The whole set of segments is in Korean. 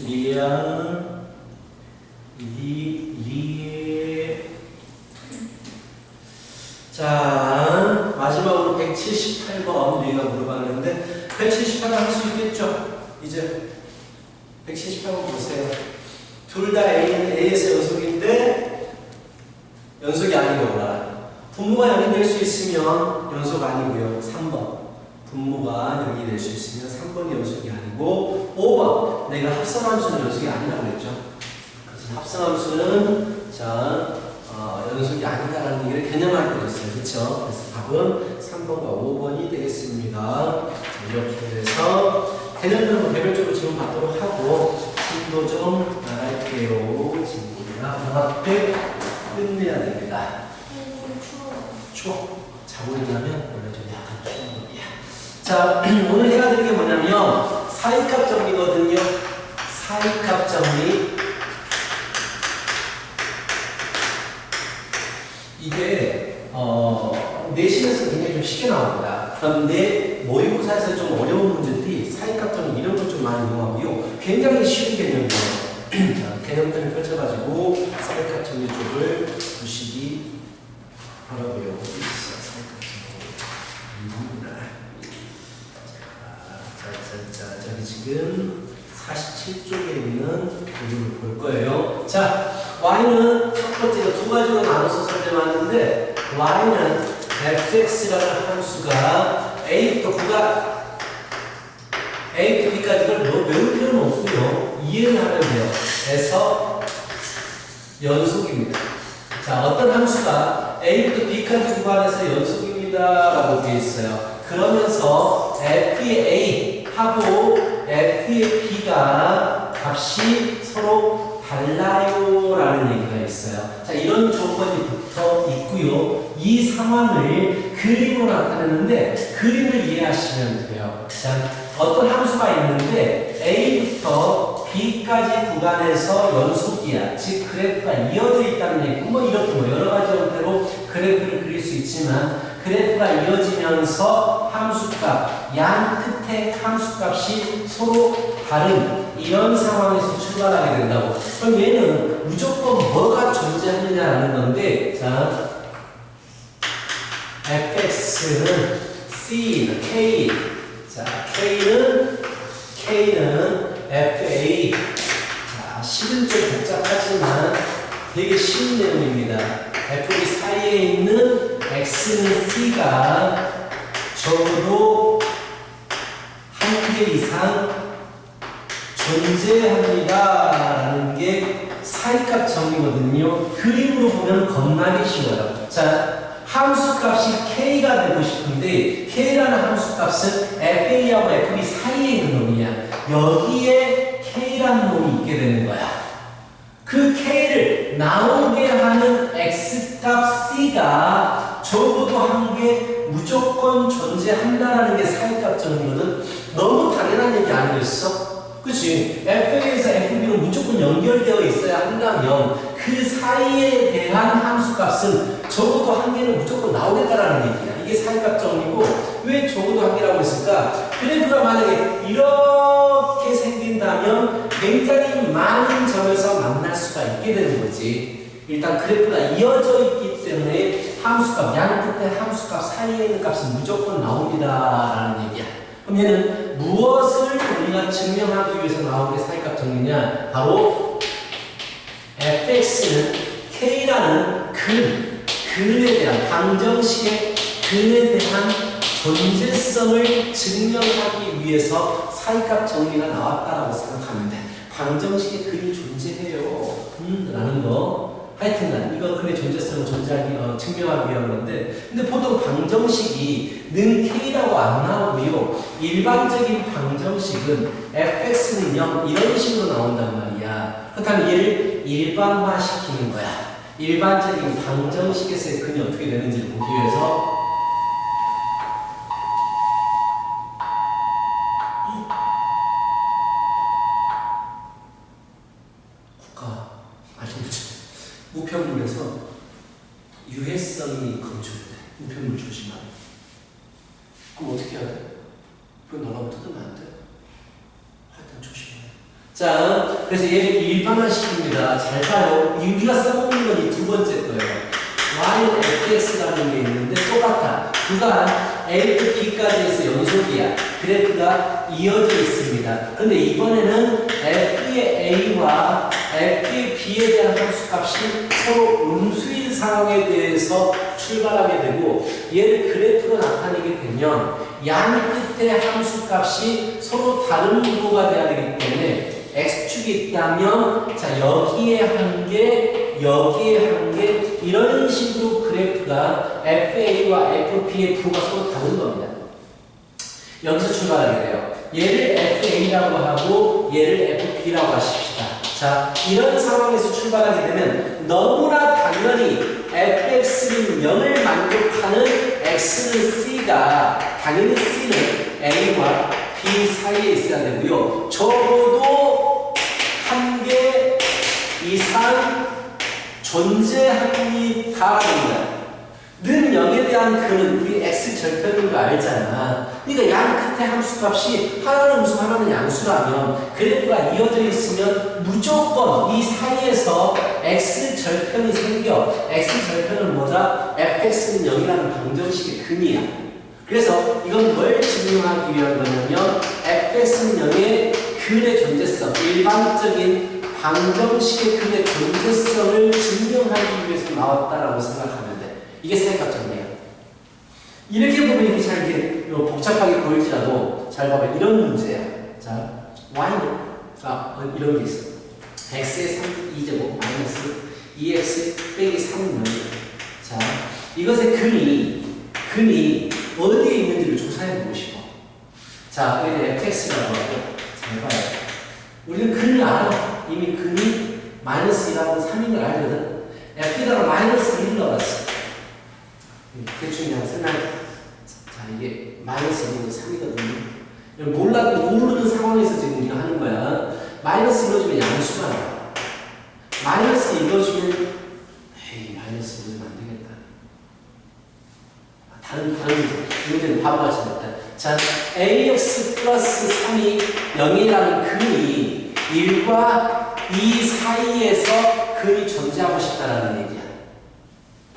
리아, 리에. 자, 마지막으로 178번 리가 물어봤는데 178번 할 수 있겠죠? 이제 178번 보세요. 둘 다 A는 A에서 연속인데 연속이 아니고 분모가 0이 될 수 있으면 연속 아니고요. 3번. 분모가 0이 될 수 있으면 3번이 연속이 아니고 5번. 내가 합성함수는 연속이 아니라고 했죠. 그래서 합성함수는 연속이 아니다라는 얘기를 개념할 때 있어요. 그렇죠? 그래서 답은 3번과 5번이 되겠습니다. 이렇게 해서 개념들은 개별적으로 질문 받도록 하고 진도 좀 나갈게요. 진도가 방학때 끝내야 됩니다. 추워. 자고 일어나면 원래 좀 약간 추운 거야. 자, 오늘 해야 될 게 뭐냐면 사이값 정리거든요. 사이값 정리. 이게 내신에서 굉장히 좀 쉽게 나옵니다. 그런데 모의고사에서 좀 어려운 문제들이 사이값 정리 이런 걸 좀 많이 이용하고요. 굉장히 쉬운 개념이에요. 자, 개념들을 펼쳐가지고 사이값 정리 쪽을 보시기 바라고요. 저기 지금 47쪽에 있는 부분을 볼 거예요. 자, y는 첫 번째로 두 가지로 나눠서 설정하는데 y는 fx라는 함수가 a부터 9가 a부터 b까지 걸 외울 필요는 없고요. 이해를 하면 돼요. 그래서 연속입니다. 자, 어떤 함수가 a부터 b까지 구간에서 연속입니다 라고 되어 있어요. 그러면서 f의 a 하고 f의 b가 값이 서로 달라요 라는 얘기가 있어요. 자, 이런 조건이 붙어 있고요. 이 상황을 그림으로 나타내는데 그림을 이해하시면 돼요. 자, 어떤 함수가 있는데 a부터 b까지 구간에서 연속이야. 즉 그래프가 이어져 있다는 얘기고 뭐 이렇게 뭐 여러 가지 형태로 그래프를 그릴 수 있지만 그래프가 이어지면서 함수값, 양 끝에 함수값이 서로 다른 이런 상황에서 출발하게 된다고. 그럼 얘는 무조건 뭐가 존재하느냐라는 건데, 자, fx는 c, k, 자, k는 fa. 자, 실은 좀 복잡하지만 되게 쉬운 내용입니다. fb 사이에 있는 x는 c가 적어도 한 개 이상 존재합니다 라는 게 사이값 정리거든요. 그림으로 보면 겁나게 쉬워요. 자, 함수값이 k가 되고 싶은데 k라는 함수값은 fa하고 fb 사이에 있는 놈이야. 여기에 k라는 놈이 있게 되는 거야. 그 k를 나오게 하는 x값 c가 적어도 한 개 무조건 존재한다라는 게 사이값 정리거든. 너무 당연한 얘기 아니겠어? 그치? FA에서 FB로 무조건 연결되어 있어야 한다면 그 사이에 대한 함수값은 적어도 한 개는 무조건 나오겠다라는 얘기야. 이게 사이값 정리고 왜 적어도 한 개라고 했을까? 그래프가 만약에 이렇게 생긴다면 굉장히 많은 점에서 만날 수가 있게 되는 거지. 일단 그래프가 이어져 있기 때문에 함수값, 양 끝에 함수값 사이에 있는 값은 무조건 나옵니다 라는 얘기야. 그럼 얘는 무엇을 우리가 증명하기 위해서 나온 게 사이값 정리냐? 바로 fx는 k라는 근에 대한 방정식의 근에 대한 존재성을 증명하기 위해서 사이값 정리가 나왔다라고 생각하면 돼. 방정식의 근이 존재해요 라는 거. 하여튼간 이거 근의 존재성을 증명하기 위한 건데, 근데 보통 방정식이 는 k라고 안 나오고요. 일반적인 방정식은 fx는 0 이런 식으로 나온단 말이야. 그렇다면 얘를 일반화시키는 거야. 일반적인 방정식에서의 근이 어떻게 되는지를 보기 위해서 우편물에서 유해성이 검출돼. 우편물 조심하래. 그럼 어떻게 해야 돼? 그거 너라고 뜯으면 안 돼. 하여튼 조심해. 자, 그래서 얘를 일반화시킵니다. 잘 봐요. 우리가 써먹는 건 이 두 번째 거예요. y는 fx라는 게 있는데 똑같아. 구간 a부터 b까지 해서 연속이야. 그래프가 이어져 있습니다. 근데 이번에는 f의 a와 f의 b에 대한 함수값이 서로 음수인 상황에 대해서 출발하게 되고 얘를 그래프로 나타내게 되면 양 끝에 함수값이 서로 다른 구도가 돼야 되기 때문에 x축이 있다면 자 여기에 한 개, 여기에 한 개 이런 식으로 그래프가 FA와 FB의 부가 서로 다른 겁니다. 여기서 출발하게 돼요. 얘를 FA라고 하고 얘를 FB라고 하십시다. 자 이런 상황에서 출발하게 되면 너무나 당연히 fx는 0을 만족하는 x는 c가 당연히 c는 a와 b 사이에 있어야 되고요. 적어도 한 개 이상 존재합니다. 는 0에 대한 그는 우리 x 절편인 거 알잖아. 그러니까 양 끝에 함수값이 하나는 음수 하나는 양수라면 그래프가 이어져 있으면 무조건 이 사이에서 x 절편이 생겨. x 절편은 뭐다? fx는 0이라는 방정식의 근이야. 그래서 이건 뭘 증명하기 위한 거냐면 fx는 0의 근의 존재성, 일반적인 방정식의 근의 존재성을 증명하기 위해서 나왔다라고 생각하면 돼. 이게 사회값정리야. 이렇게 보면 이게 잘 이게 복잡하게 보일지라도 잘 봐봐. 이런 문제야. 자, y는 이런 게 있어. x의 2제곱 마이너스 2x 빼기 3은 0이야. 자, 이것의 근이 어디에 있는지를 조사해보고 싶어. 자, 여기는 fx라고 하고 잘 봐요. 우리는 근을 알아. 이미 근이 마이너스 2라고 3인 걸 알거든. f에다가 마이너스 1을 넣어봤어. 대충 그냥 생각. 자, 이게 마이너스 1이고 3이거든요. 모르는 상황에서 지금 우리가 하는 거야. 마이너스 1 넣어주면 양수가 나와. 마이너스 1 넣어주면 마이너스 1 넣으면 안 되겠다. 다른 문제는 바보같이 됐다. 자, ax 플러스 3이 0이라는 근이 1과 2 사이에서 근이 존재하고 싶다라는 얘기야.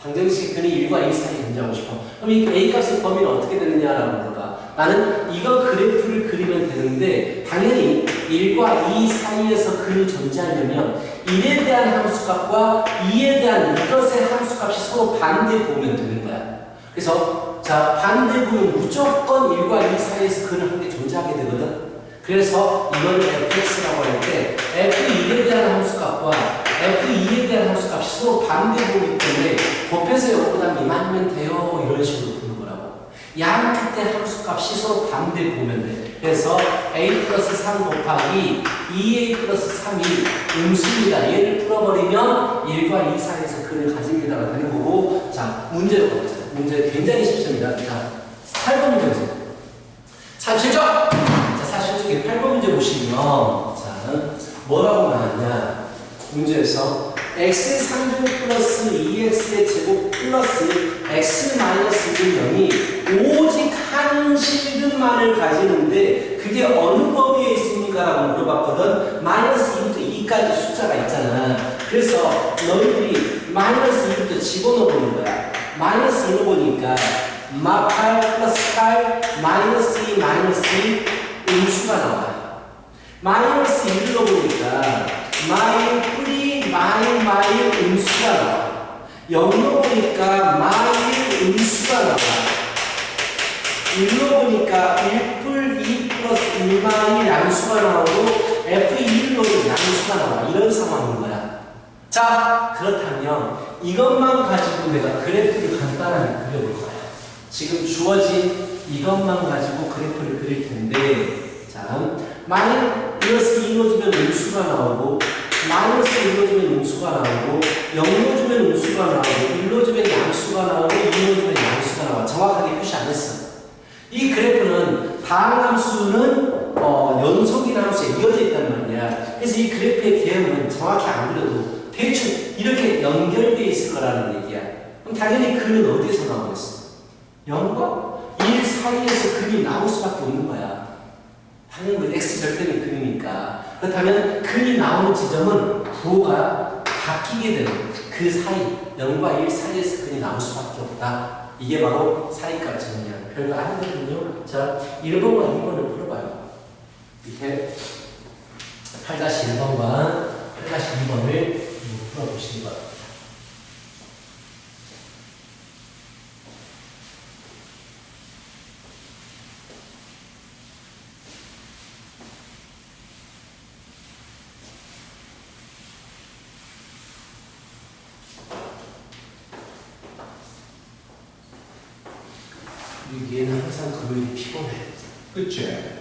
방정식 근이 1과 2 사이에 존재하고 싶어. 그럼 이 a값의 범위는 어떻게 되느냐라고 물어봐. 나는 이거 그래프를 그리면 되는데 당연히 1과 2 사이에서 근이 존재하려면 1에 대한 함수값과 2에 대한 이것의 함수값이 서로 반대 보면 되는 거야. 그래서 자 반대 보면 무조건 1과 2 사이에서 근을 한 개 존재하게 되거든. 그래서 이걸 fx라고 할 때 f1에 대한 함수값과 f2에 대한 함수값이 서로 반대 보기 때문에 곱해서 0보다 미만이면 돼요. 이런 식으로 부르는 거라고. 양 끝에 함수값이 서로 반대 보면 돼. 그래서 a 플러스 3 곱하기 2a 플러스 3이 음수입니다. 얘를 풀어버리면 1과 2 사이에서 근을 가집니다가 되는 거고. 자, 문제로 가보자. 문제 굉장히 쉽습니다. 자, 8번 문제 보세요. 사실적! 자, 사실적인 8번 문제 보시면, 자, 뭐라고 나왔냐. 문제에서 x의 3제곱 플러스 2x의 제곱 플러스 x 마이너스 0이 오직 한 실근만을 가지는데 그게 어느 범위에 있습니까? 라고 물어봤거든. 마이너스 2부터 2까지 숫자가 있잖아. 그래서 너희들이 마이너스 2부터 집어넣어보는 거야. 마이너스 1로 보니까 8 플러스 8 마이너스 2 마이너스 2 음수가 나와. 마이너스 1로 보니까 마이 뿌리 마이 음수가 나와. 0로 보니까 마이 음수가 나와. 1로 보니까 1풀 2 플러스 1마이 양수가 나오고 F2로 양수가 나와. 이런 상황인 거야. 자, 그렇다면 이것만 가지고 내가 그래프를 간단하게 그려볼 거야. 지금 주어진 이것만 가지고 그래프를 그릴 텐데, 자, 마이너스 2 넣어주면 음수가 나오고, 마이너스 1 넣어주면 음수가 나오고, 0 넣어주면 음수가 나오고, 1 넣어주면 양수가 나오고, 2 넣어주면 양수가 나와. 정확하게 표시 안 했어. 이 그래프는 다항함수는 연속이라는 함수에 이어져 있단 말이야. 그래서 이 그래프의 개형은 정확히 안 그려도 대충 이렇게 연결되어 있을 거라는 얘기야. 그럼 당연히 근은 어디에서 나오겠어? 0과 1 사이에서 근이 나올 수밖에 없는 거야. 당연히 x 절대는 근이니까. 그렇다면 근이 나오는 지점은 부호가 바뀌게 되는 그 사이 0과 1 사이에서 근이 나올 수밖에 없다. 이게 바로 사이값 정리야. 별거 아니거든요. 자, 1번과 2번을 풀어봐요. 밑에 8-1번과 8-2번을 풀어보시기 바랍니다. 얘는 항상 금요일이 피곤해. 그치?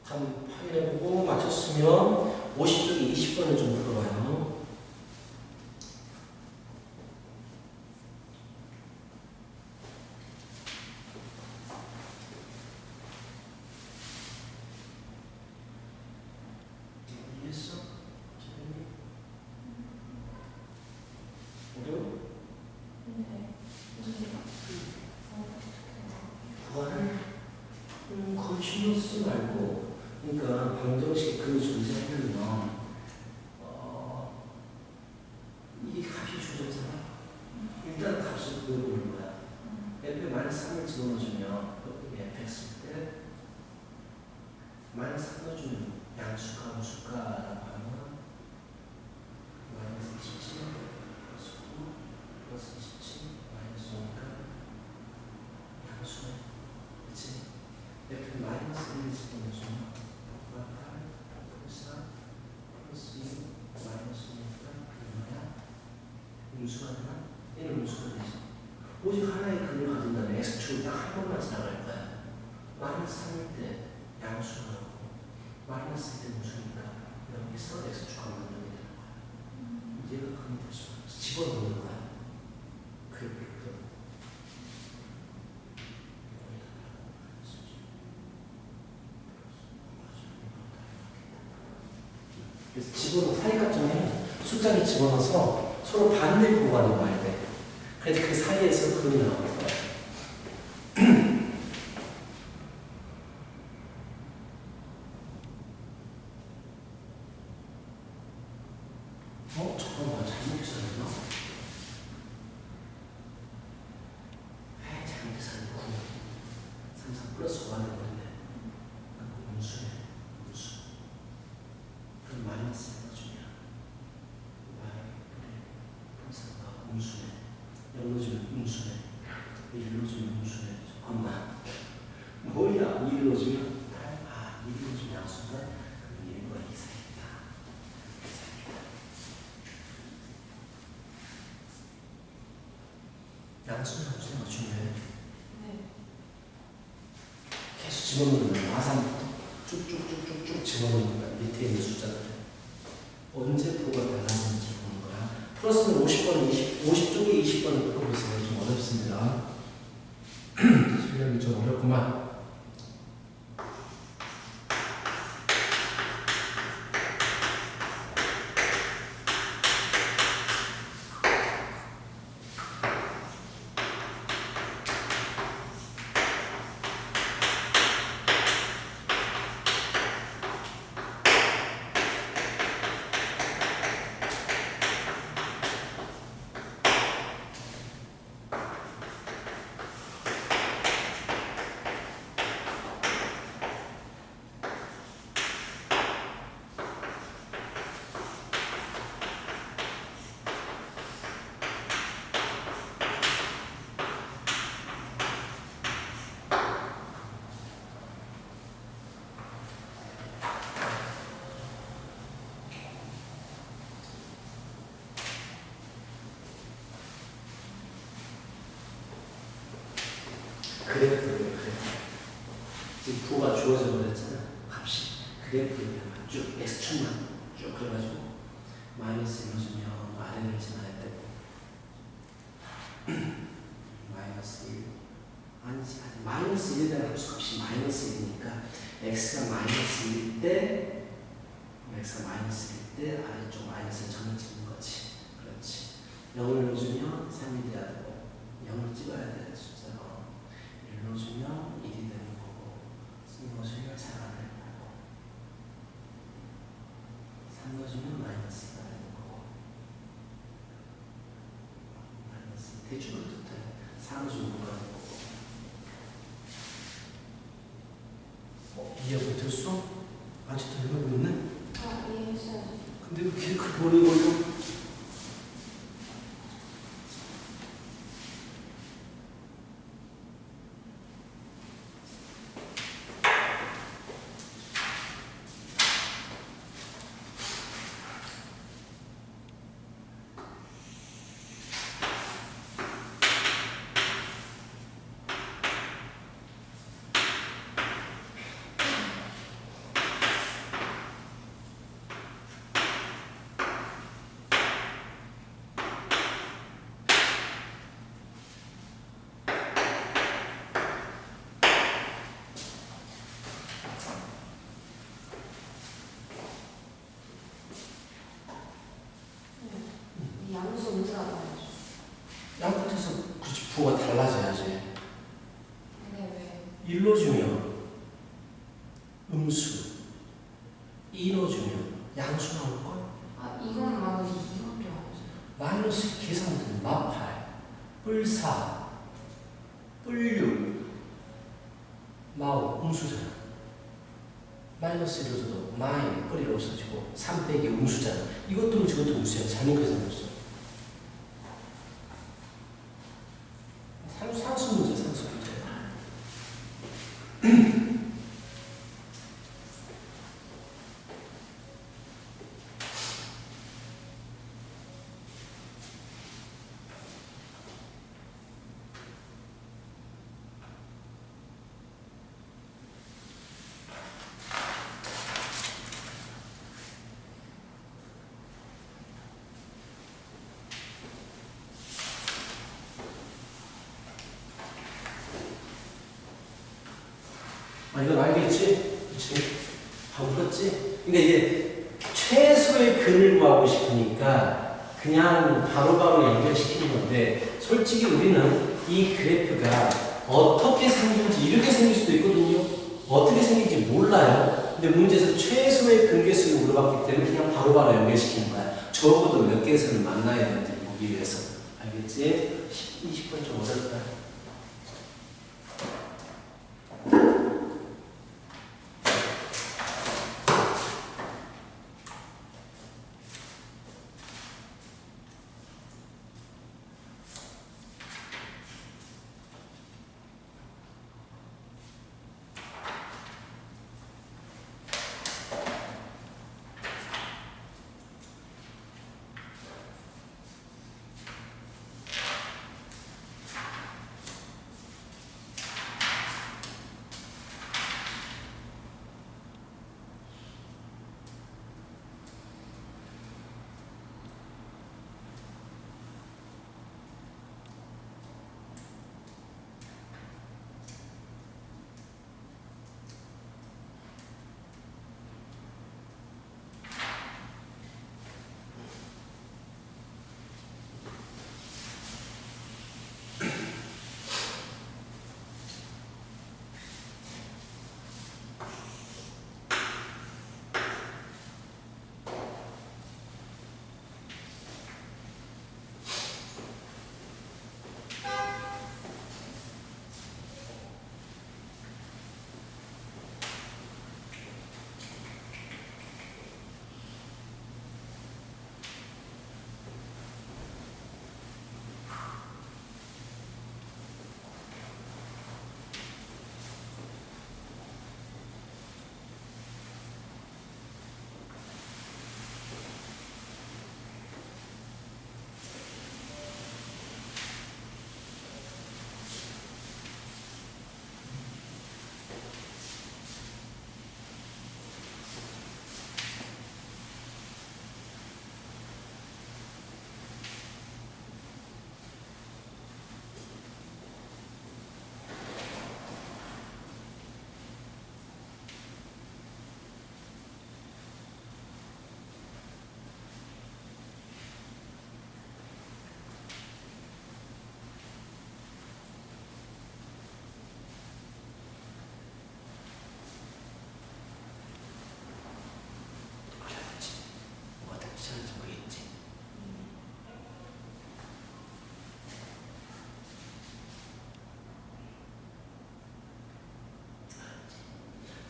한번 확인해보고 맞췄으면 50쪽에 20번을 좀 풀어봐요. 이해했어? 어려워? 네. 부활을 거의 신경 쓰지 말고, 그러니까 방정식 그 존재하면 이게 값이 주어졌잖아. 일단 값을 그려보는 거야. f에 -3을 집어넣어주면 fx일 때 -3 넣어주면 양수가 무수가라고 하면 -27 플러스 9 플러스 27 -5니까 양수네. 그치? f -1을 집어넣어주면 8 플러스 4 플러스 2 마이너스니까 그게 뭐야? 음수가 되나? 얘는 음수가 되지. 오직 하나의 근을 가진다면 x축을 딱 한 번만 지나갈 거야. -3일 때 양수가 나오고 -1일 때 음수니까 여기서 x축과 만들게 되는 거야. 얘가 근이 될 수가 없어. 집어넣는 거야. 그래서 집어넣어 사이값 정해 숫자를 집어넣어서 서로 반대 구간을 봐야 돼. 그래서 그 사이에서 근이 나올 거야. 잠깐만 잘못 계산했나? 잘못 계산했나? 3 플러스 5가 되버렸네. 음수네. 음수. 그럼 마이너스 넣어주면 y 음수네. 0 넣어주면 음수네. 1 넣어주면 음수네. 잠깐만. 뭐야? 2 넣어주면 8. 2 넣어주면 양수가 그럼 1과 2 사이다. 양수는 함수가 중요해. 네. 계속 집어넣는 거야. 마삼부터 쭉쭉쭉쭉쭉 집어넣는 거야. 밑에 있는 숫자들. 언제 표가 달라지는지 보는 거야. 플러스는 50쪽에 20번을 풀어보세요. 좀 어렵습니다. 실력이 좀 어렵구만. 부호가 주어져 버렸잖아. 값이. 그래프를 쭉 x축만 쭉 그래가지고 마이너스 1로 주면 아래를 지나야 되고 마이너스 1 아니 마이너스 1에 대한 함수값이 마이너스 1이니까 x가 마이너스 1일 때 x가 마이너스 1일 때 아래쪽 마이너스를 전을 찍는 거지. 그렇지. 0을 넣어주면 3이 돼야 되고 0을 찍어야 돼. 숫자로 1을 넣어주면 1이 되는 거고 2 넣어주면 4가 되는 거고 3 넣어주면 마이너스가 되는 거고 마이너스 대충은 좋다. 4 넣어주면 뭐가 되는 거고 이해하고 들었어? 아직도 해보고 있네? 아, 이해했어요. 근데 왜 이렇게 보는 걸로? 양수 문제가 나와요. 양끝에서 그렇지 부호가 달라져야지. 근데 1로 주면 음수 2로 주면 양수 나올걸? 왜? 아, 이건 말고 이거밖에 안 하죠. 마이너스 계산된 마팔 뿔4 뿔6 마오 음수잖아. 마이너스 1로 줘도 마이 뿌리가 없어지고 3 빼기 음수잖아. 이것도 저것도 음수야. 잘못 계산했어. 상수 문제, 상수 문제. 아, 이건 알겠지? 그치? 다 풀었지? 그러니까 이게 최소의 근을 구하고 싶으니까 그냥 바로바로 연결시키는 건데 솔직히 우리는 이 그래프가 어떻게 생긴지 이렇게 생길 수도 있거든요. 어떻게 생긴지 몰라요. 근데 문제에서 최소의 근계수를 물어봤기 때문에 그냥 바로바로 연결시키는 거야. 적어도 몇 개수를 만나야 되는지 보기 위해서. 알겠지? 20번 좀 어렵다.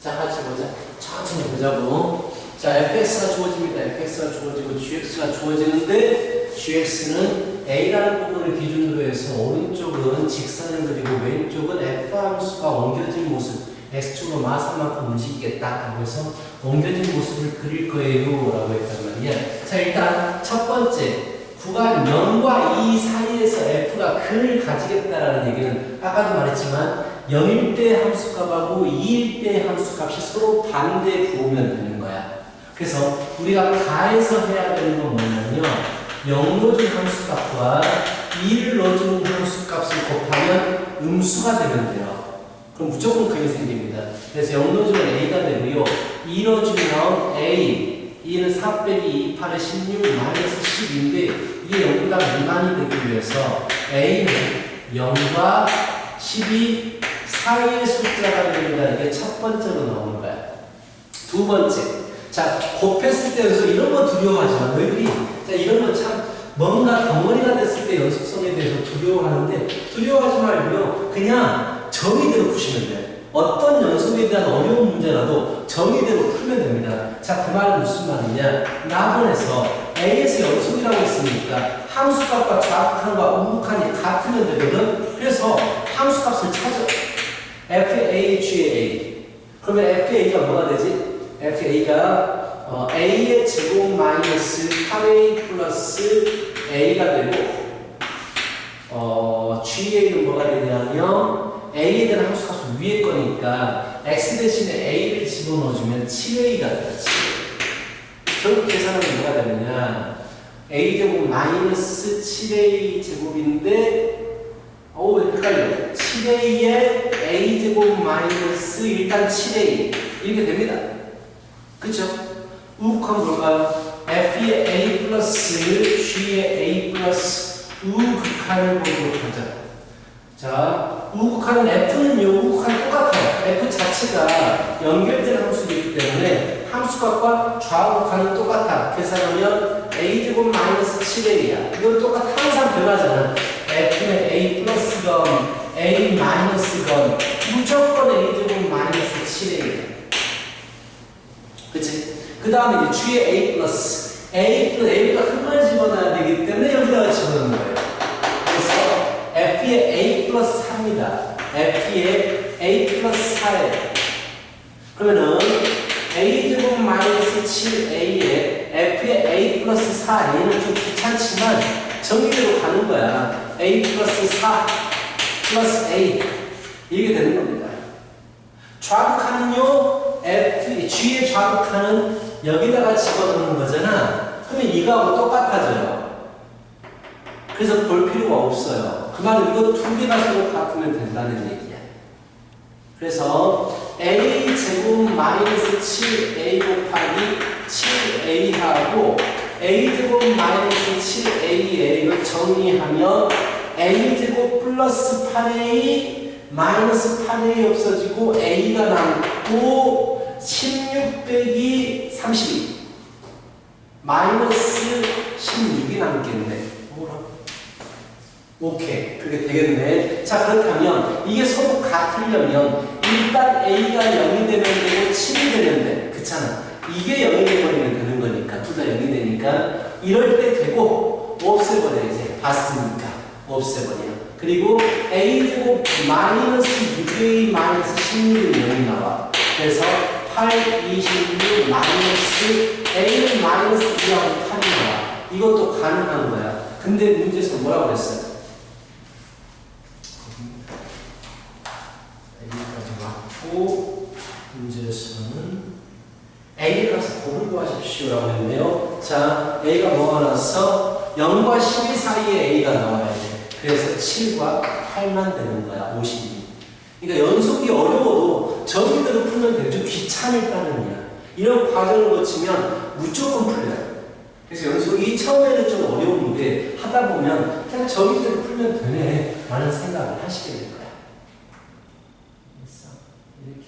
자, 같이 보자. 천천히 보자고. 자, fx가 주어집니다. fx가 주어지고 gx가 주어지는데 gx는 a라는 부분을 기준으로 해서 오른쪽은 직선을 그리고 왼쪽은 f 함수가 옮겨진 모습 x축으로 마산만큼 움직이겠다. 그래서 옮겨진 모습을 그릴 거예요. 라고 했단 말이야. 자, 일단 첫 번째. 구간 0과 2 사이에서 f가 근을 가지겠다라는 얘기는 아까도 말했지만 0일 때 함수값하고 2일 때 함수값이 서로 반대 부호면 되는 거야. 그래서 우리가 가에서 해야 되는 건 뭐냐면요. 0 넣어준 함수값과 2를 넣어주는 함수값을 곱하면 음수가 되면 돼요. 그럼 무조건 그게 생깁니다. 그래서 0 넣어주면 a가 되고요. 2 넣어주면 a 2는 4 빼기 2, 8에 16, 마이너스 10인데 이게 0보다 미만이 되기 위해서 a는 0과 10이 사이의 숫자가 됩니다. 이게 첫 번째로 나오는 거야. 두 번째. 자, 곱했을 때 여기서 이런 거 두려워하지 마. 너희들이 자, 이런 거 참 뭔가 덩어리가 됐을 때 연속성에 대해서 두려워하는데 두려워하지 말고요. 그냥 정의대로 푸시면 돼요. 어떤 연속에 대한 어려운 문제라도 정의대로 풀면 됩니다. 자, 그 말은 무슨 말이냐? 나번에서 A에서 연속이라고 했으니까 함수값과 좌극한과 우극한이 같으면 되거든? 그래서 함수값을 찾아. FAGA. 그러면 FA가 뭐가 되지? FA가 A의 제곱 마이너스 8A 플러스 A가 되고 GA는 뭐가 되냐면 A에 대한 함수값은 위에 거니까 X 대신에 A를 집어넣어주면 7A가 되지. 결국 계산하면 뭐가 되느냐. A제곱 마이너스 7A 제곱인데 헷갈려. 7A에 A제곱 마이너스 일단 7A 이렇게 됩니다. 그쵸? 우극한 뭘까요? F의 A 플러스 G의 A 플러스 우극한을 보도록 하자. 자, 우극한은 F는요, 우극한 똑같아요. F 자체가 연결된 함수이기 때문에 함수값과 좌우극한은 똑같아. 계산하면 A제곱 마이너스 7A야. 이건 똑같아. 항상 변하잖아. F는 A 플러스건, A 마이너스건, 무조건 A제곱 마이너스 7A야. 그치? 그 다음에 이제 G의 A 플러스. A보다 큰 걸 집어넣어야 되기 때문에 여기다가 집어넣는 거예요. 그래서 F의 A 플러스 4입니다. F의 A 플러스 4예요. 그러면은 A제곱 마이너스 7A에 F의 A 플러스 4, 얘는 좀 귀찮지만 정의대로 가는 거야. A 플러스 4 플러스 A 이렇게 되는 겁니다. 좌극하는요, G의 좌극하는 여기다가 집어넣는 거잖아. 그러면 이거하고 똑같아져요. 그래서 볼 필요가 없어요. 그 말은 이거 두 개가 서로 같으면 된다는 얘기야. 그래서 A 제곱 마이너스 7A 곱하기 7A하고 A 제곱 마이너스 7A에 이걸 정리하면 A 제곱 플러스 8A 마이너스 8A 없어지고 A가 남고 16 빼기 32 마이너스 16이 남겠네. 뭐라고? 오케이. 그게 되겠네. 자, 그렇다면 이게 서로 같으려면 일단 A가 0이 되면 되고 7이 되면 돼. 그렇잖아. 이게 0이 되버리면 되는 거니까. 둘 다 0이 되니까 이럴 때 되고 없애버려. 이제 봤으니까 없애버려. 그리고 A제곱 마이너스 6A 마이너스 16이 0이 나와. 그래서 8, 26 마이너스 A는 마이너스 2하고 8이 나와. 이것도 가능한 거야. 근데 문제에서 뭐라고 그랬어요? A까지 맞고 문제에서는 A 값을 곱을 구하십시오라고 했네요. 자, A가 뭐가 나왔어? 0과 12 사이에 A가 나와야 돼. 그래서 7과 8만 되는 거야. 52. 그러니까 연속이 어려워도 정의대로 풀면 되게 좀 귀찮을 이야. 이런 과정을 거치면 무조건 풀려요. 그래서 연속이 처음에는 좀 어려운데 하다 보면 그냥 정의대로 풀면 되네 라는 생각을 하시게 될 거야. 이렇게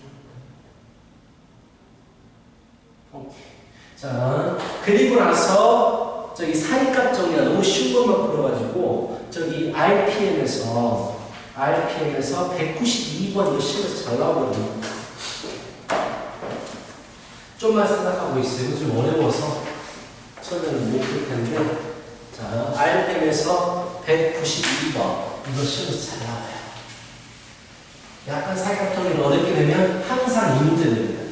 하면 오케이. 자, 그리고 나서 저기 사이값 정리가 너무 쉬운 것만 풀어가지고 저기 RPM에서 192번 이거 시험에서 잘 나오거든요. 좀만 생각하고 있어요. 이거 좀 어려워서 처음에는 못 풀 텐데. 자, RM에서 192번. 이거 시험에서 잘 나와요. 약간 사각형이 어렵게 되면 항상 이 문제 됩니다.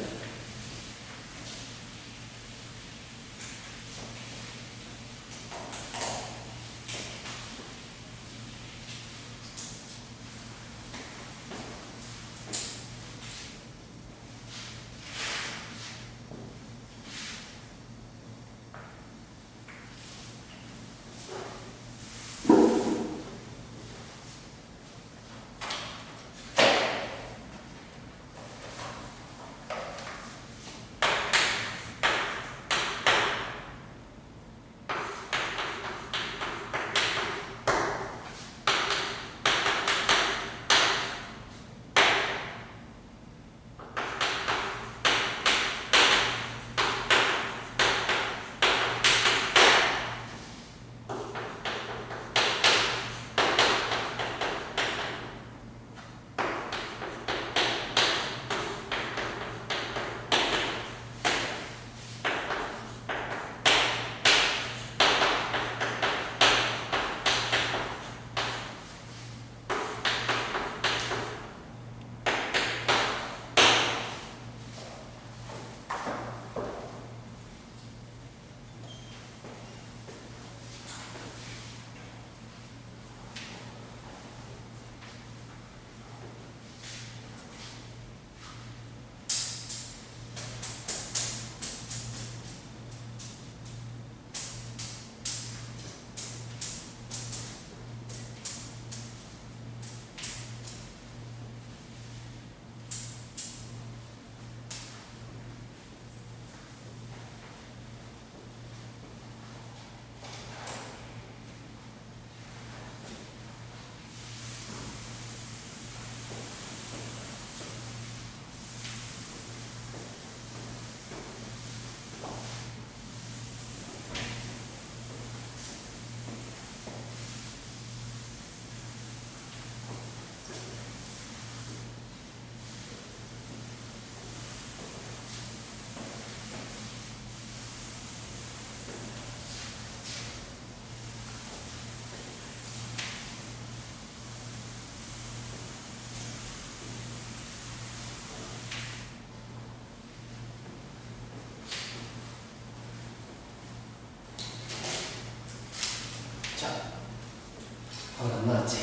안 나왔지?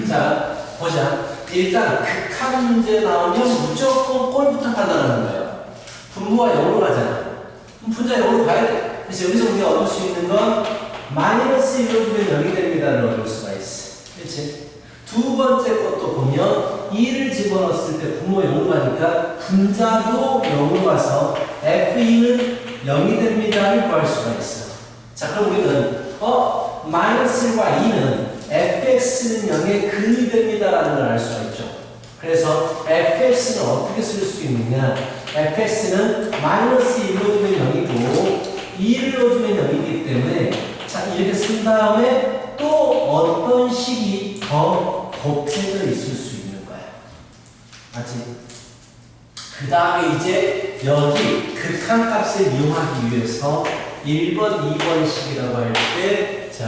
자, 보자. 일단 극한 문제 나오면 무조건 꼴부터 판단하는 거예요. 분모가 0으로 가잖아. 그럼 분자 0으로 가야 돼. 그래서 여기서 우리가 얻을 수 있는 건 마이너스 1로 주면 0이 됩니다를 얻을 수가 있어. 그렇지? 두 번째 것도 보면 2를 집어넣었을 때 분모 0으로 가니까 분자도 0으로 가서 F2는 0이 됩니다를 구할 수가 있어. 자, 그럼 우리는 마이너스 1과 2는 fx는 0의 근이 됩니다라는 걸 알 수가 있죠. 그래서 fx는 어떻게 쓸 수 있느냐? fx는 마이너스 1로 주면 0이고 2를 넣어주면 0이기 때문에 자 이렇게 쓴 다음에 또 어떤 식이 더 곱해져 있을 수 있는 거야. 맞지? 그 다음에 이제 여기 극한값을 이용하기 위해서 1번, 2번 식이라고 할 때 자,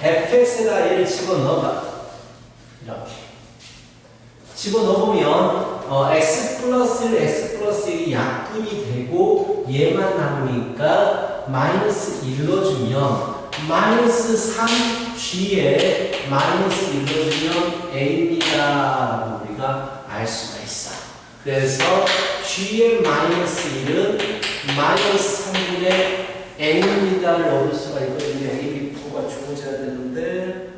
fx에다 얘를 집어넣어봐. 이렇게. 집어넣으면 x 플러스 1이 약분이 되고 얘만 남으니까 마이너스 1로 주면 마이너스 3g에 마이너스 1로 주면 a입니다. 우리가 알 수가 있어. 그래서 g의 마이너스 1은 마이너스 3분의 a입니다를 얻을 수가 있거든요. a,b,4가 주어져야 되는데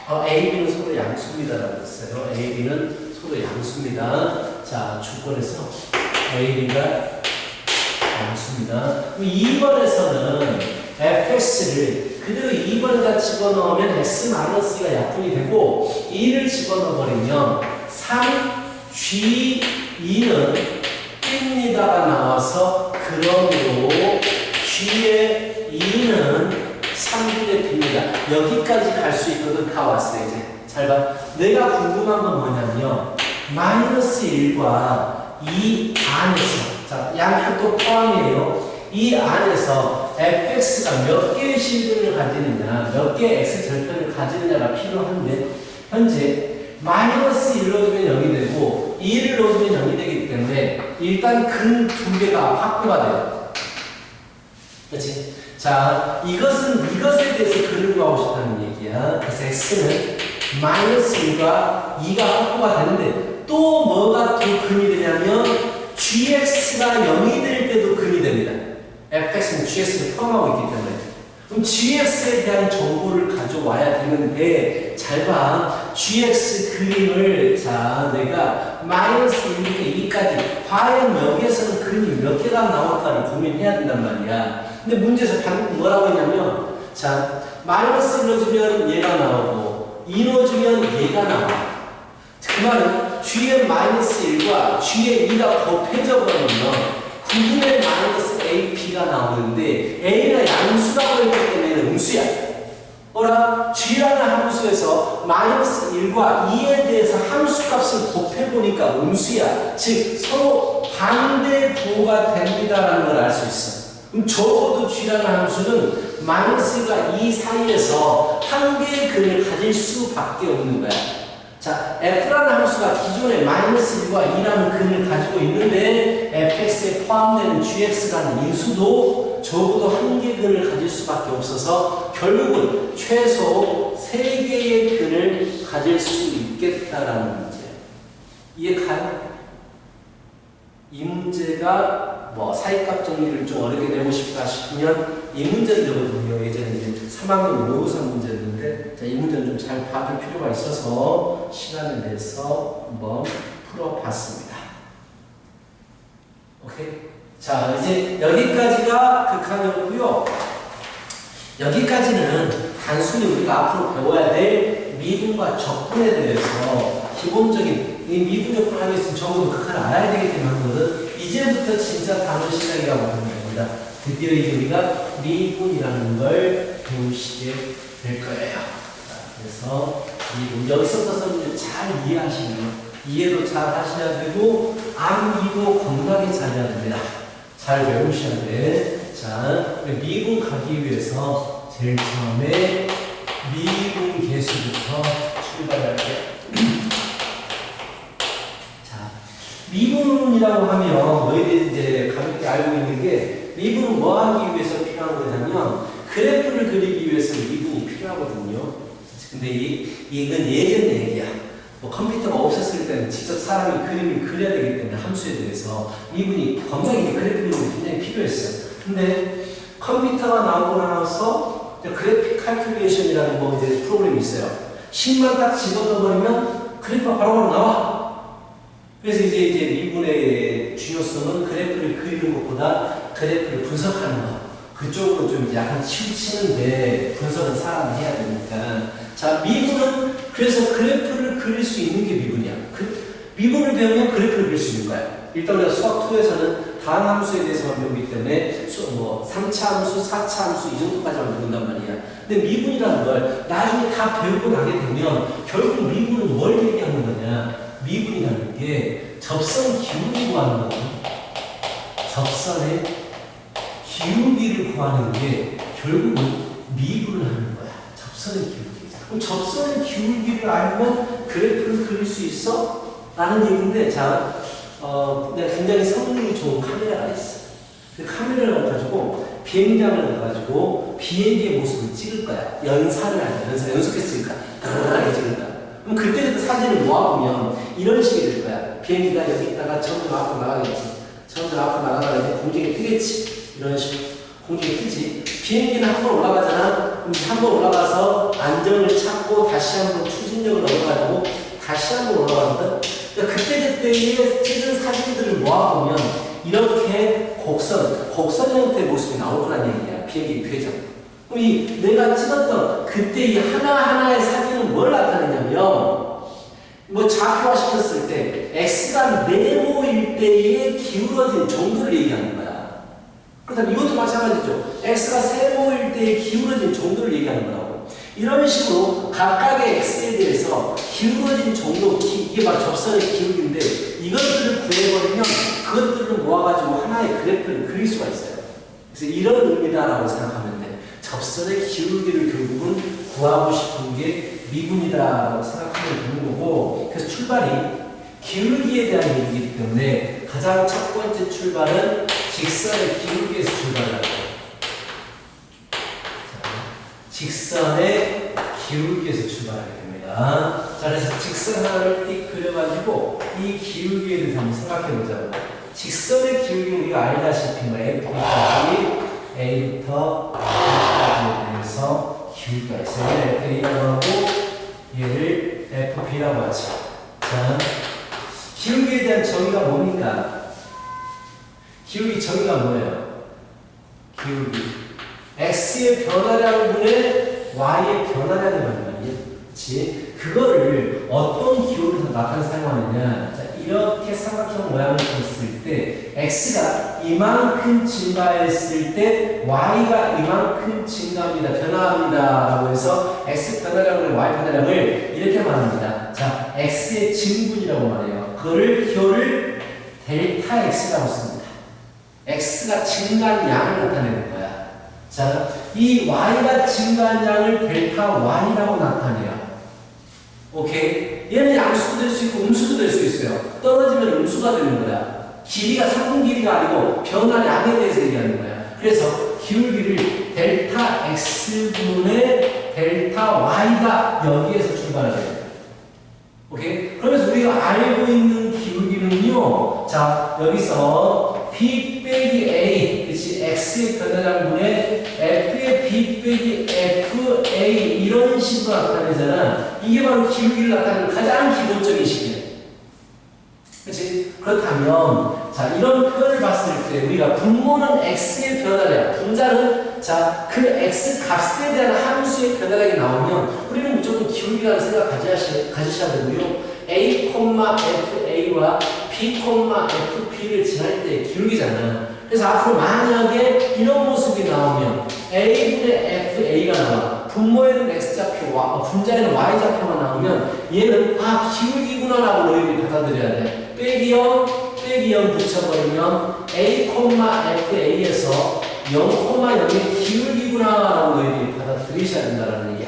a,b는 서로 양수입니다라고 했어요. a,b는 서로 양수입니다. 자, 주권에서 a,b가 양수입니다. 그럼 2번에서는 fx를 그대로 2번에다 집어넣으면 x-2가 약분이 되고 2를 집어넣어버리면 3g2는 띱니다가 나와서 그러므로 g의 2는 3분의 b입니다. 여기까지 갈 수 있거든. 다 왔어요. 이제 잘 봐. 내가 궁금한 건 뭐냐면 마이너스 1과 2 안에서 자, 양변도 포함이에요. 이 안에서 fx가 몇 개의 실근을 가지느냐, 몇 개의 x 절편을 가지느냐가 필요한데, 현재 마이너스 1 넣어주면 0이 되고 2를 넣어주면 0이 되기 때문에 일단 근 두 개가 확보가 돼요. 그렇지? 자, 이것에 대해서 근을 구하고 싶다는 얘기야. 그래서 x는 마이너스 1과 2가 확보가 되는데 또 뭐가 또 근이 되냐면 gx가 0이 될 때도 근이 됩니다. fx는 gx를 포함하고 있기 때문에. 그럼 gx에 대한 정보를 가져와야 되는데, 잘 봐. gx 그림을, 자, 내가 마이너스 1부터 2까지 과연 여기에서는 그림이 몇 개가 나올까를 고민해야 된단 말이야. 근데 문제에서 방금 뭐라고 했냐면, 자, 마이너스 1 넣어주면 얘가 나오고 2 넣어주면 얘가 나와. 그 말은 g의 마이너스 1과 g의 2가 곱해져 버리면 9분의 마이너스 AP가 나오는데 A가 양수라고 했기 때문에 음수야. 뭐라? G라는 함수에서 마이너스 1과 2에 대해서 함수값을 곱해보니까 음수야. 즉 서로 반대 부호가 됩니다라는 걸 알 수 있어. 그럼 적어도 G라는 함수는 마이너스가 2 사이에서 한 개의 근을 가질 수밖에 없는 거야. 자, f라는 함수가 기존에 마이너스 1과 2라는 근을 가지고 있는데 fx에 포함되는 gx라는 인수도 적어도 한 개 근을 가질 수밖에 없어서 결국은 최소 3개의 근을 가질 수 있겠다라는 문제. 이해가요? 이 문제가 뭐 사이값 정리를 좀 어렵게 내고 싶다 싶으면 이 문제는 되거든요. 예전에 이제 3학년 모의고사 문제였는데, 자, 이 문제는 좀 잘 봐줄 필요가 있어서 시간을 내서 한번 풀어봤습니다. 오케이? 자, 이제 여기까지가 극한이었고요. 여기까지는 단순히 우리가 앞으로 배워야 될 미분과 적분에 대해서 기본적인 이 미분 적분을 하기 위해서 적어도 극한을 알아야 되기 때문에 하거든. 이제부터 진짜 단어 시작이라고 하는 겁니다. 드디어 이제 우리가 미분이라는 걸 배우시게 될 거예요. 자, 그래서 미분 여기서부터 잘 이해하시면 이해도 잘 하셔야 되고 암기도 건강하게 잘 해야 됩니다. 잘 배우셔야 돼. 자, 미분 가기 위해서 제일 처음에 미분 계수부터 출발할게요. 미분이라고 하면 너희들이 이제 가볍게 알고 있는 게 미분은 뭐 하기 위해서 필요한 거냐면 그래프를 그리기 위해서 미분이 필요하거든요. 근데 이건 예전 얘기야. 뭐 컴퓨터가 없었을 때는 직접 사람이 그림을 그려야 되기 때문에 함수에 대해서 미분이 굉장히 그래프 그리기 굉장히 필요했어요. 근데 컴퓨터가 나오고 나서 그래픽 칼큘레이션이라는 뭐 이제 프로그램이 있어요. 식만 딱 집어넣어버리면 그래프가 바로바로 나와. 그래서 이제 미분의 중요성은 그래프를 그리는 것보다 그래프를 분석하는 것. 그쪽으로 좀 약간 치우치는데 분석은 사람이 해야 되니까. 자, 미분은 그래서 그래프를 그릴 수 있는 게 미분이야. 미분을 배우면 그래프를 그릴 수 있는 거야. 일단 우리가 수학 2에서는 다항 함수에 대해서만 배우기 때문에 뭐 3차 함수, 4차 함수 이 정도까지만 배운단 말이야. 근데 미분이라는 걸 나중에 다 배우고 나게 되면 결국 미분은 뭘 얘기하는 거냐? 미분이라는 게 접선 기울기 구하는 거거든. 접선의 기울기를 구하는 게 결국은 미분을 하는 거야. 접선의 기울기. 그럼 접선의 기울기를 알면 그래프를 그릴 수 있어? 라는 얘기인데, 자, 내가 굉장히 성능이 좋은 카메라가 있어. 그 카메라를 가지고 비행장을 가지고 비행기의 모습을 찍을 거야. 연사를 하자. 연속해서 찍을 거야. 다르게 찍을 거야. 그럼 그때 사진을 모아보면 이런 식이 될 거야. 비행기가 여기 있다가 점점 앞으로 나가겠지. 점점 앞으로 나가다가 이제 공중에 뜨겠지. 이런 식으로 공중에 뜨지. 비행기는 한 번 올라가잖아. 그럼 한 번 올라가서 안정을 찾고 다시 한 번 추진력을 얻어가지고 다시 한 번 올라가거든. 그러니까 그때그때의 찍은 사진들을 모아보면 이렇게 곡선 형태의 모습이 나올 거란 얘기야. 비행기 표정. 그럼 이 내가 찍었던 그때 이 하나하나의 사진은 뭘 나타내냐면 뭐 좌표화 시켰을 때 x가 네모일 때의 기울어진 정도를 얘기하는 거야. 그렇다면 이것도 마찬가지죠. x가 세모일 때의 기울어진 정도를 얘기하는 거라고. 이런 식으로 각각의 x에 대해서 기울어진 정도, 이게 바로 접선의 기울기인데 이것들을 구해버리면 그것들을 모아가지고 하나의 그래프를 그릴 수가 있어요. 그래서 이런 의미다라고 생각하면 돼. 접선의 기울기를 결국은 구하고 싶은 게 미분이다라고 생각하면 되는 거고, 그래서 출발이 기울기에 대한 얘기이기 때문에 가장 첫 번째 출발은 직선의 기울기에서 출발을 합니다. 직선의 기울기에서 출발하게 됩니다. 자, 그래서 직선 하나를 띡 그려가지고 이 기울기에 대해서 한번 생각해보자고. 직선의 기울기는 우리가 알다시피 F까지 A부터 B까지에 대해서 기울기가 있어요. 얘를 FA라고 하고 얘를 FB라고 하죠. 자, 기울기에 대한 정의가 뭡니까? 기울기 정의가 뭐예요? 기울기 x의 변화량분의 y의 변화량이 말이에요. 그치? 그거를 어떤 기호로 나타내 사용하느냐. 자, 이렇게 삼각형 모양을 줬을 때 x가 이만큼 증가했을 때 y가 이만큼 증가합니다. 변화합니다. 라고 해서 x 변화량분의 y 변화량을 이렇게 말합니다. 자, x의 증분이라고 말해요. 그거를 기호를 델타 x라고 씁니다. x가 증가한 양을 나타내는 거야. 자, 이 y가 증가한 양을 델타 y라고 나타내요. 오케이? 얘는 양수도 될 수 있고 음수도 될 수 있어요. 떨어지면 음수가 되는 거야. 길이가 상분 길이가 아니고 변화량에 대해서 얘기하는 거야. 그래서 기울기를 델타 x분의 델타 y가 여기에서 출발하게 돼요. 오케이? 그러면서 우리가 알고 있는 기울기는요. 자, 여기서 b 빼기 a, 그치? x의 변화량분의 f의 b 빼기 fa 이런 식으로 나타내잖아. 이게 바로 기울기를 나타내는 가장 기본적인 식이에요. 그치? 그렇다면, 자, 이런 표현을 봤을 때 우리가 분모는 x의 변화량, 분자는 자, 그 x 값에 대한 함수의 변화량이 나오면 우리는 무조건 기울기라는 생각 가지셔야 되고요. a, fa와 b, fp를 지날 때 기울기잖아. 그래서 앞으로 만약에 이런 모습이 나오면 a분의 fa가 나와. 분모에는 x좌표, 분자에는 y좌표가 나오면 얘는 기울기구나라고 너희들이 받아들여야 돼. 빼기 0 붙여버리면 a, fa에서 0,0의 기울기구나라고 너희들이 받아들이셔야 된다는 얘기야.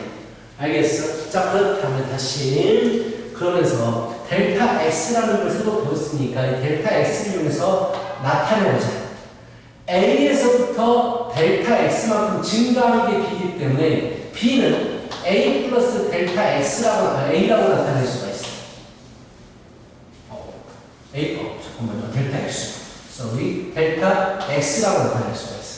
알겠어? 자, 그렇다면 다시 그러면서 델타 x라는 걸 새로 배웠으니까 이 델타 x를 이용해서 나타내보자. a에서부터 델타 x만큼 증가하는 게 b이기 때문에 b는 a 플러스 델타 a라고 나타낼 수가 있어. 잠깐만요. 델타 x. sorry. 델타 x라고 나타낼 수가 있어.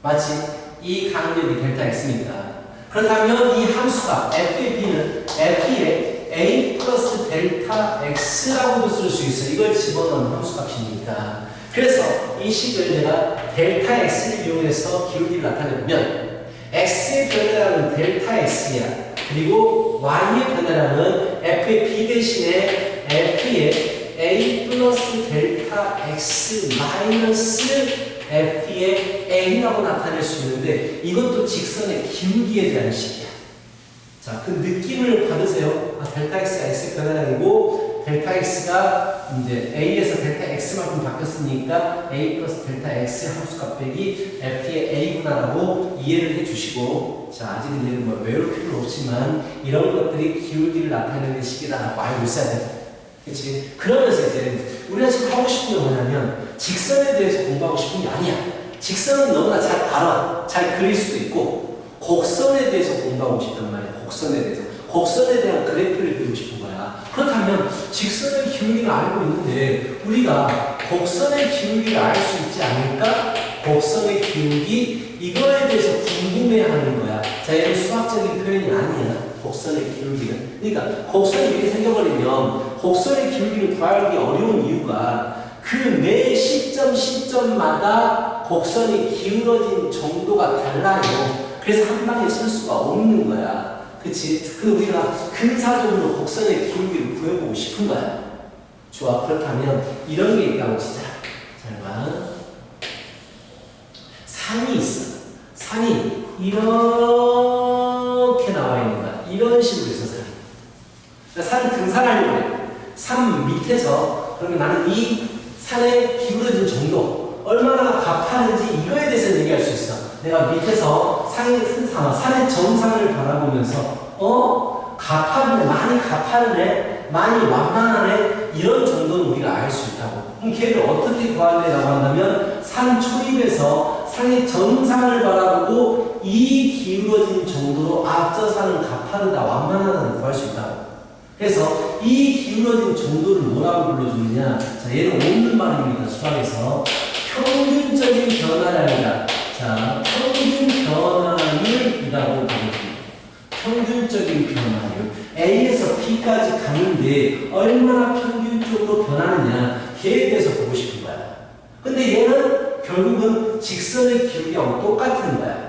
마치 이 간격이 델타 x입니다. 그렇다면 이 함수가 f의 b는 f의 a 플러스 델타 x라고도 쓸 수 있어. 이걸 집어넣는 함수값이니까. 그래서 이 식을 내가 델타 x를 이용해서 기울기를 나타내보면 x의 변화량은 델타 x야. 그리고 y의 변화량은 f의 b 대신에 f의 a 플러스 델타 x 마이너스 f의 a라고 나타낼 수 있는데 이것도 직선의 기울기에 대한 식이야. 자, 그 느낌을 받으세요. 델타 x가 x의 변화량이고 델타 x가 이제 a에서 델타 x만큼 바뀌었으니까 a 플러스 델타 x 함수값 빼기 f의 a구나라고 이해를 해주시고, 자, 아직은 얘는 뭐 외울 필요는 없지만 이런 것들이 기울기를 나타내는 식이다라고 알고 있어야 돼. 그치? 그러면서 이제 우리가 지금 하고 싶은 게 뭐냐면 직선에 대해서 공부하고 싶은 게 아니야. 직선은 너무나 잘 알아. 잘 그릴 수도 있고 곡선에 대해서 공부하고 싶단 말이야. 곡선에 대해서. 곡선에 대한 그래프를 그리고 싶은 거야. 그렇다면 직선의 기울기를 알고 있는데 우리가 곡선의 기울기를 알 수 있지 않을까? 곡선의 기울기 이거에 대해서 궁금해하는 거야. 자, 얘는 수학적인 표현이 아니야. 곡선의 기울기는. 그러니까 곡선이 이렇게 생겨버리면 곡선의 기울기를 구하기 어려운 이유가 그 매 시점마다 곡선이 기울어진 정도가 달라요. 그래서 한 방에 쓸 수가 없는 거야. 그치? 근데 우리가 근사적으로 곡선의 기울기를 구해보고 싶은 거야. 좋아. 그렇다면 이런 게 있다고 치자. 잘 봐. 산이 있어. 산이 이렇게 나와 있는 거야. 이런 식으로 있어, 산이. 그러니까 산을 등산하려고 해. 산 밑에서, 그러면 나는 이 산의 곡선의 기울어진 정도, 얼마나 가파른지 이거에 대해서 얘기할 수 있어. 내가 밑에서 산의 정상을 바라보면서 가파르네, 많이 가파르네, 많이 완만하네, 이런 정도는 우리가 알 수 있다고. 그럼 걔를 어떻게 구하려고 한다면 산 초입에서 산의 정상을 바라보고 이 기울어진 정도로 앞서 산은 가파르다, 완만하다는 구할 수 있다고. 그래서 이 기울어진 정도를 뭐라고 불러주느냐. 자, 얘는 옳는 말입니다. 수학에서 평균적인 변화량이다. 자, 평균 변화율이라고 부릅니다. 평균적인 변화율. A에서 B까지 가는데 얼마나 평균적으로 변하느냐, 걔에 대해서 보고 싶은 거야. 근데 얘는 결국은 직선의 기울기하고 똑같은 거야.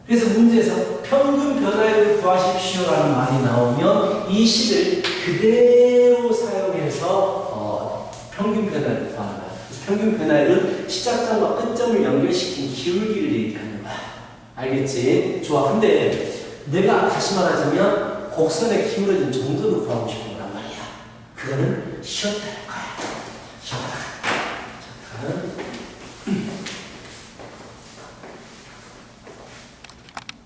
그래서 문제에서 평균 변화율을 구하십시오라는 말이 나오면 이 식을 그대로 사용해서 평균 변화율을 구하는 거야. 평균 변화율은 시작점과 끝점을 연결시킨 기울기를 얘기하는 거야. 알겠지? 좋아. 근데 내가 다시 말하자면 곡선의 기울어진 정도를 구하고 싶은 거란 말이야. 그거는 쉬웠다는 거야. 쉬웠다.